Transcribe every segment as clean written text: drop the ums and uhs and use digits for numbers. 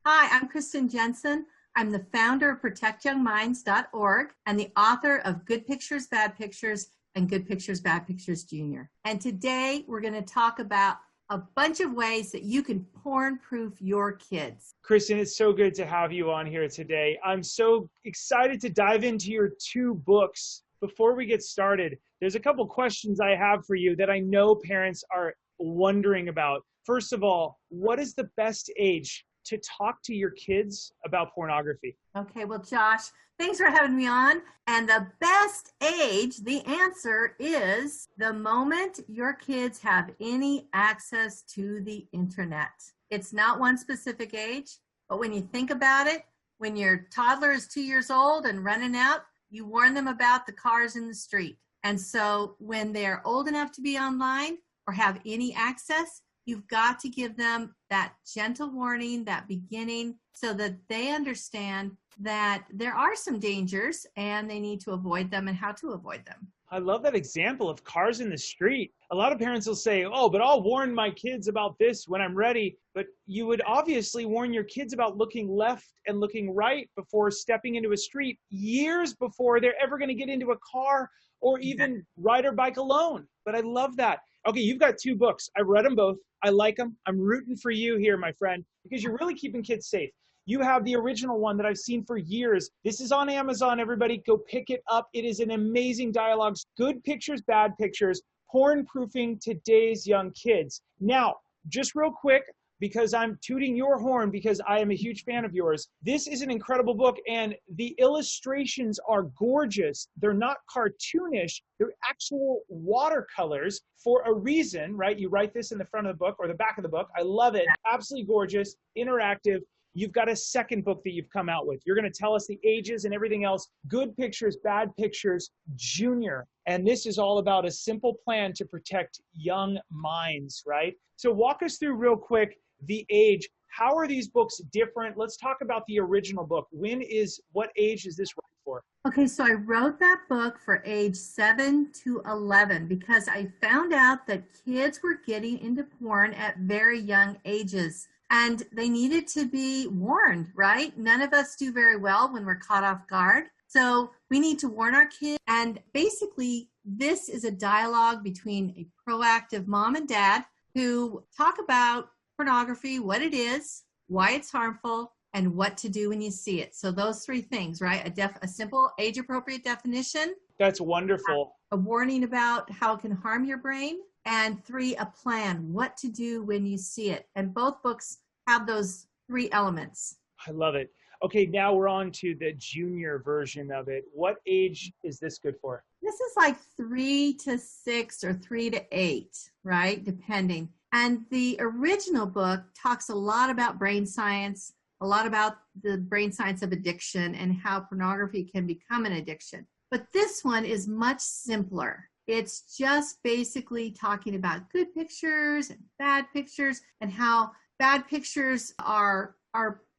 Hi, I'm Kristen Jenson. I'm the founder of ProtectYoungMinds.org and the author of Good Pictures, Bad Pictures, and Good Pictures, Bad Pictures Junior. And today we're going to talk about a bunch of ways that you can porn-proof your kids. Kristen, it's so good to have you on here today. I'm so excited to dive into your two books. Before we get started, there's a couple questions I have for you that I know parents are wondering about. First of all, what is the best age to talk to your kids about pornography? Okay, well, Josh, thanks for having me on. And the best age, the answer is the moment your kids have any access to the internet. It's not one specific age, but when you think about it, when your toddler is 2 years old and running out, you warn them about the cars in the street. And so when they're old enough to be online or have any access, you've got to give them that gentle warning, that beginning, so that they understand that there are some dangers and they need to avoid them and how to avoid them. I love that example of cars in the street. A lot of parents will say, oh, but I'll warn my kids about this when I'm ready. But you would obviously warn your kids about looking left and looking right before stepping into a street years before they're ever going to get into a car or even ride or bike alone. But I love that. Okay, you've got two books. I read them both. I like them. I'm rooting for you here, my friend, because you're really keeping kids safe. You have the original one that I've seen for years. This is on Amazon, everybody. Go pick it up. It is an amazing dialogue. Good Pictures, Bad Pictures, porn-proofing today's young kids. Now, just real quick, because I'm tooting your horn because I am a huge fan of yours. This is an incredible book, and the illustrations are gorgeous. They're not cartoonish. They're actual watercolors for a reason, right? You write this in the front of the book or the back of the book. I love it. Absolutely gorgeous, interactive. You've got a second book that you've come out with. You're going to tell us the ages and everything else. Good Pictures, Bad Pictures, Junior. And this is all about a simple plan to protect young minds, right? So walk us through real quick the age. How are these books different? Let's talk about the original book. What age is this right for? Okay, so I wrote that book for age 7 to 11 because I found out that kids were getting into porn at very young ages. And they needed to be warned, right? None of us do very well when we're caught off guard. So we need to warn our kids. And basically, this is a dialogue between a proactive mom and dad who talk about pornography, what it is, why it's harmful, and what to do when you see it. So those three things, right? A simple age-appropriate definition. That's wonderful. A warning about how it can harm your brain. And 3, a plan, what to do when you see it. And both books have those 3 elements. I love it. Okay, now we're on to the junior version of it. What age is this good for? This is like 3 to 6 or 3 to 8, right? Depending. And the original book talks a lot about brain science, a lot about the brain science of addiction and how pornography can become an addiction. But this one is much simpler. It's just basically talking about good pictures and bad pictures and how bad pictures are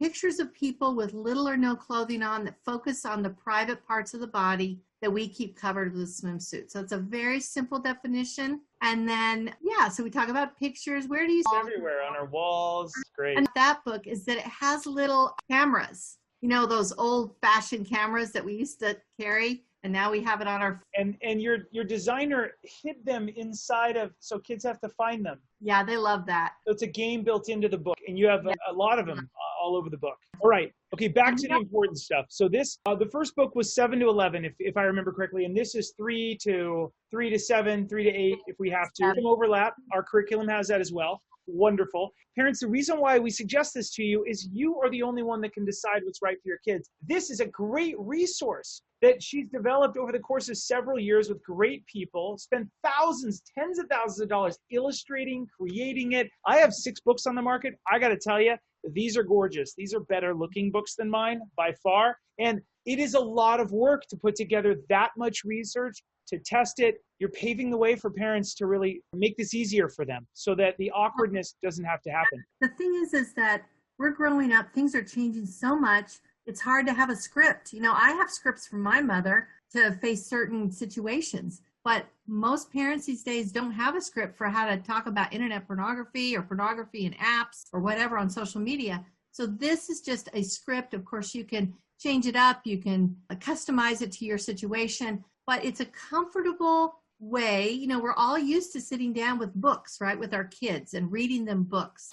pictures of people with little or no clothing on that focus on the private parts of the body that we keep covered with a swimsuit. So it's a very simple definition. And then, so we talk about pictures. Where do you see everywhere on our walls? Great. And that book is that it has little cameras. You know, those old-fashioned cameras that we used to carry. And now we have it on our... And your designer hid them inside of, so kids have to find them. Yeah, they love that. So it's a game built into the book, and you have a lot of them all over the book. All right. Okay, back to the important stuff. So this, the first book was 7 to 11, if I remember correctly, and this is 3 to 7, 3 to 8, if we have to. Some overlap. Our curriculum has that as well. Wonderful. Parents, the reason why we suggest this to you is you are the only one that can decide what's right for your kids. This is a great resource that she's developed over the course of several years with great people, spent thousands, tens of thousands of dollars illustrating, creating it. I have 6 books on the market. I got to tell you, these are gorgeous. These are better looking books than mine by far. And it is a lot of work to put together that much research, to test it. You're paving the way for parents to really make this easier for them so that the awkwardness doesn't have to happen. The thing is that we're growing up. Things are changing so much. It's hard to have a script. You know, I have scripts from my mother to face certain situations, but most parents these days don't have a script for how to talk about internet pornography or pornography in apps or whatever on social media. So this is just a script. Of course, you can change it up. You can customize it to your situation, but it's a comfortable way. You know, we're all used to sitting down with books, right, with our kids and reading them books.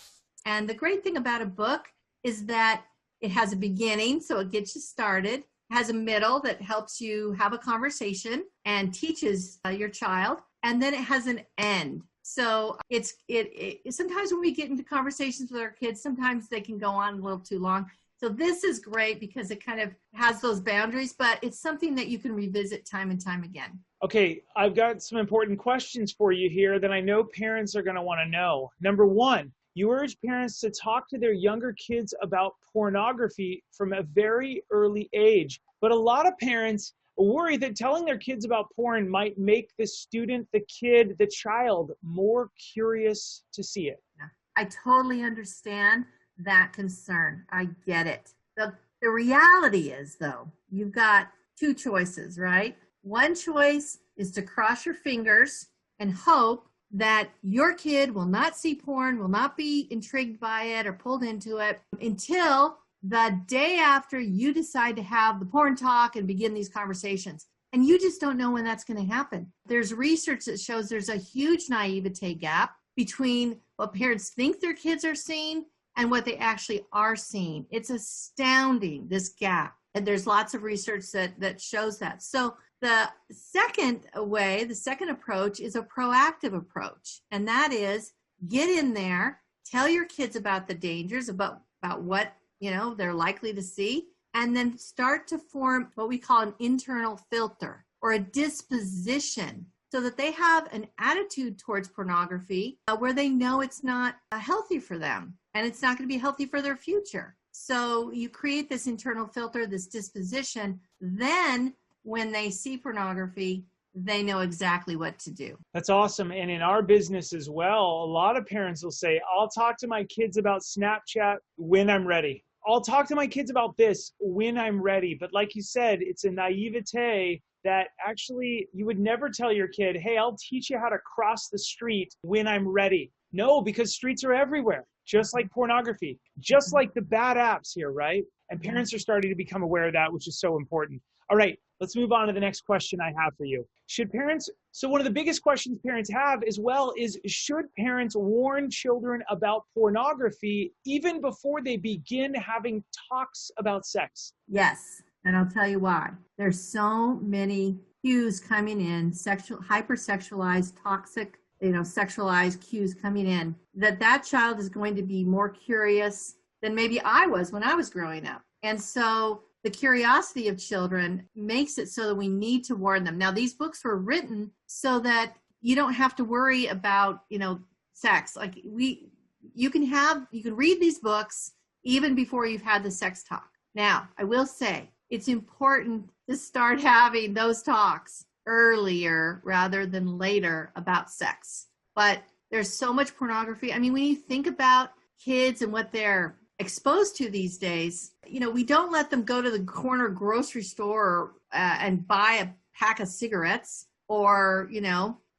And the great thing about a book is that it has a beginning, so it gets you started, has a middle that helps you have a conversation and teaches your child, and then it has an end. So it sometimes when we get into conversations with our kids, sometimes they can go on a little too long. So this is great because it kind of has those boundaries, but it's something that you can revisit time and time again. Okay, I've got some important questions for you here that I know parents are going to want to know. Number one, you urge parents to talk to their younger kids about pornography from a very early age. But a lot of parents worry that telling their kids about porn might make the student, the kid, the child more curious to see it. I totally understand that concern. I get it. The reality is, though, you've got two choices, right? One choice is to cross your fingers and hope that your kid will not see porn, will not be intrigued by it or pulled into it until the day after you decide to have the porn talk and begin these conversations. And you just don't know when that's going to happen. There's research that shows there's a huge naivete gap between what parents think their kids are seeing and what they actually are seeing. It's astounding, this gap. And there's lots of research that shows that. So the second way, the second approach is a proactive approach. And that is get in there, tell your kids about the dangers, about what they're likely to see, and then start to form what we call an internal filter or a disposition so that they have an attitude towards pornography where they know it's not healthy for them and it's not going to be healthy for their future. So you create this internal filter, this disposition, then when they see pornography, they know exactly what to do. That's awesome. And in our business as well, a lot of parents will say, I'll talk to my kids about Snapchat when I'm ready. I'll talk to my kids about this when I'm ready. But like you said, it's a naivete that actually you would never tell your kid, hey, I'll teach you how to cross the street when I'm ready. No, because streets are everywhere, just like pornography, just like the bad apps here, right? And parents are starting to become aware of that, which is so important. All right, let's move on to the next question I have for you. So one of the biggest questions parents have as well is, should parents warn children about pornography even before they begin having talks about sex? Yes, and I'll tell you why. There's so many cues coming in, hypersexualized, toxic, sexualized cues coming in, that child is going to be more curious than maybe I was when I was growing up. And so the curiosity of children makes it so that we need to warn them. Now, these books were written so that you don't have to worry about, sex. Like you can read these books even before you've had the sex talk. Now, I will say it's important to start having those talks earlier rather than later about sex. But there's so much pornography. I mean, when you think about kids and what they're exposed to these days, we don't let them go to the corner grocery store and buy a pack of cigarettes or,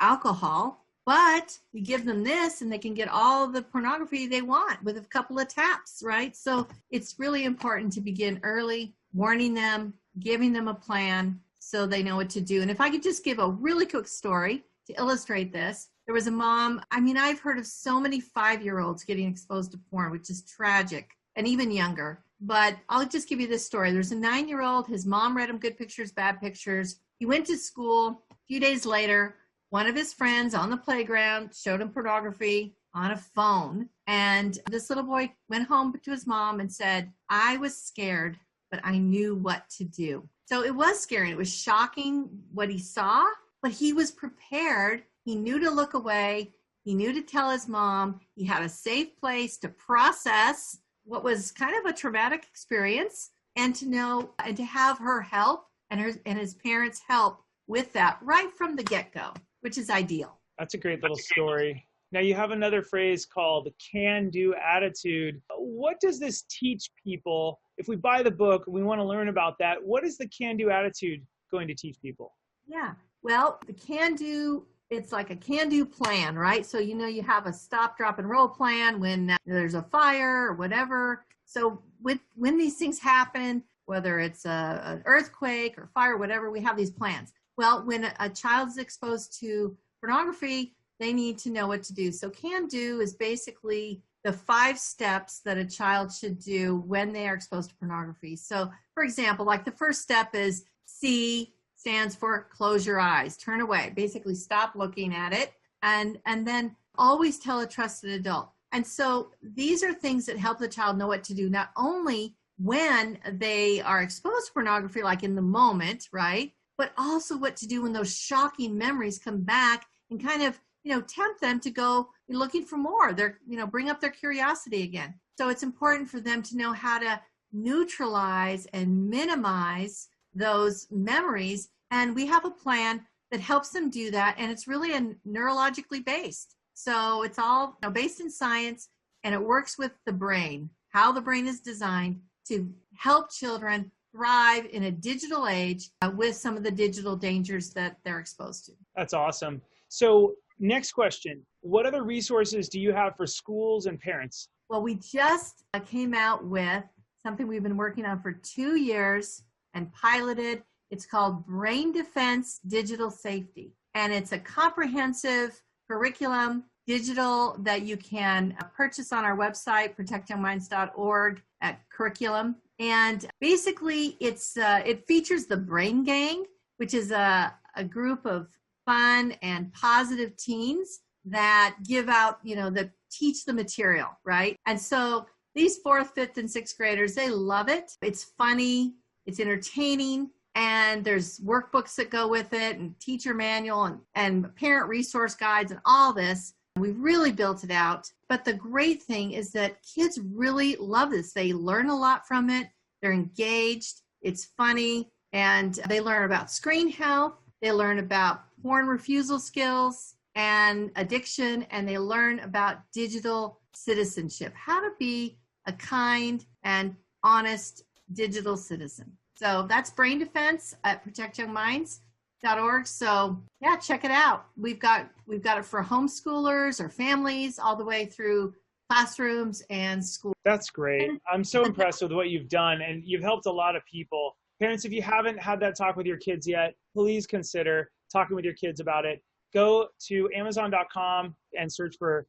alcohol, but we give them this and they can get all the pornography they want with a couple of taps, right? So it's really important to begin early, warning them, giving them a plan so they know what to do. And if I could just give a really quick story to illustrate this. There was a mom, I've heard of so many 5-year-olds getting exposed to porn, which is tragic, and even younger. But I'll just give you this story. There's a 9-year-old, his mom read him good pictures, bad pictures. He went to school. A few days later, one of his friends on the playground showed him pornography on a phone. And this little boy went home to his mom and said, I was scared, but I knew what to do. So it was scary. It was shocking what he saw, but he was prepared. He knew to look away. He knew to tell his mom. He had a safe place to process what was kind of a traumatic experience and to know and to have her help and his parents help with that right from the get-go, which is ideal. That's a great little story. Now you have another phrase called the can-do attitude. What does this teach people? If we buy the book, we want to learn about that. What is the can-do attitude going to teach people? Yeah, well, the can-do, it's like a can-do plan, right? So, you have a stop, drop, and roll plan when there's a fire or whatever. So when these things happen, whether it's an earthquake or fire, whatever, we have these plans. Well, when a child is exposed to pornography, they need to know what to do. So Cando is basically the 5 steps that a child should do when they are exposed to pornography. So, for example, like the first step is C stands for close your eyes, turn away, basically stop looking at it, and then always tell a trusted adult. And so these are things that help the child know what to do, not only when they are exposed to pornography, like in the moment, right? But also what to do when those shocking memories come back and kind of, tempt them to go looking for more. They're, bring up their curiosity again. So it's important for them to know how to neutralize and minimize those memories. And we have a plan that helps them do that. And it's really neurologically based. So it's all based in science, and it works with the brain, how the brain is designed to help children thrive in a digital age with some of the digital dangers that they're exposed to. That's awesome. So next question, what other resources do you have for schools and parents? Well, we just came out with something we've been working on for 2 years and piloted. It's called Brain Defense Digital Safety. And it's a comprehensive curriculum, digital, that you can purchase on our website, protectyoungminds.org, at curriculum. And basically, it features the Brain Gang, which is a group of fun and positive teens that give out, that teach the material, right? And so these 4th, 5th, and 6th graders, they love it. It's funny, it's entertaining, and there's workbooks that go with it, and teacher manual and parent resource guides and all this. We've really built it out. But the great thing is that kids really love this. They learn a lot from it. They're engaged. It's funny. And they learn about screen health. They learn about porn refusal skills and addiction. And they learn about digital citizenship, how to be a kind and honest digital citizen. So that's Brain Defense at protectyoungminds.org. So yeah, check it out. We've got it for homeschoolers or families, all the way through classrooms and schools. That's great. I'm so impressed with what you've done, and you've helped a lot of people. Parents, if you haven't had that talk with your kids yet, please consider talking with your kids about it. Go to Amazon.com and search for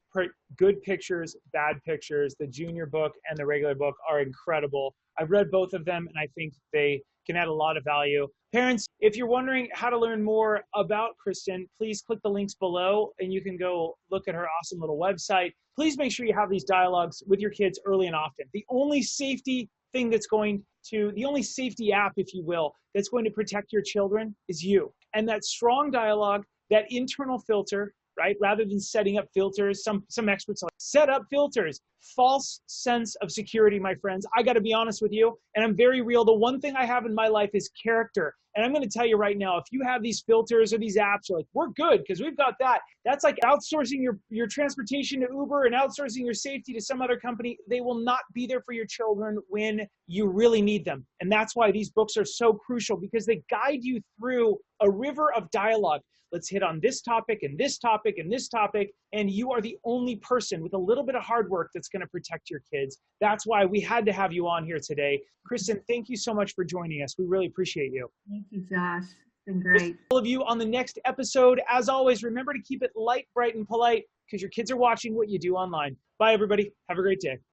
Good Pictures, Bad Pictures. The junior book and the regular book are incredible. I've read both of them, and I think they can add a lot of value. Parents, if you're wondering how to learn more about Kristen, please click the links below, and you can go look at her awesome little website. Please make sure you have these dialogues with your kids early and often. The only safety app, if you will, that's going to protect your children is you. And that strong dialogue, that internal filter, right? Rather than setting up filters, some experts like set up filters. False sense of security, my friends. I got to be honest with you, and I'm very real. The one thing I have in my life is character. And I'm going to tell you right now, if you have these filters or these apps, you're like, we're good because we've got that. That's like outsourcing your transportation to Uber and outsourcing your safety to some other company. They will not be there for your children when you really need them. And that's why these books are so crucial, because they guide you through a river of dialogue. Let's hit on this topic and this topic and this topic. And you are the only person with a little bit of hard work that's going to protect your kids. That's why we had to have you on here today. Kristen, thank you so much for joining us. We really appreciate you. Thank you, Josh. It's been great. All of you on the next episode. As always, remember to keep it light, bright, and polite, because your kids are watching what you do online. Bye, everybody. Have a great day.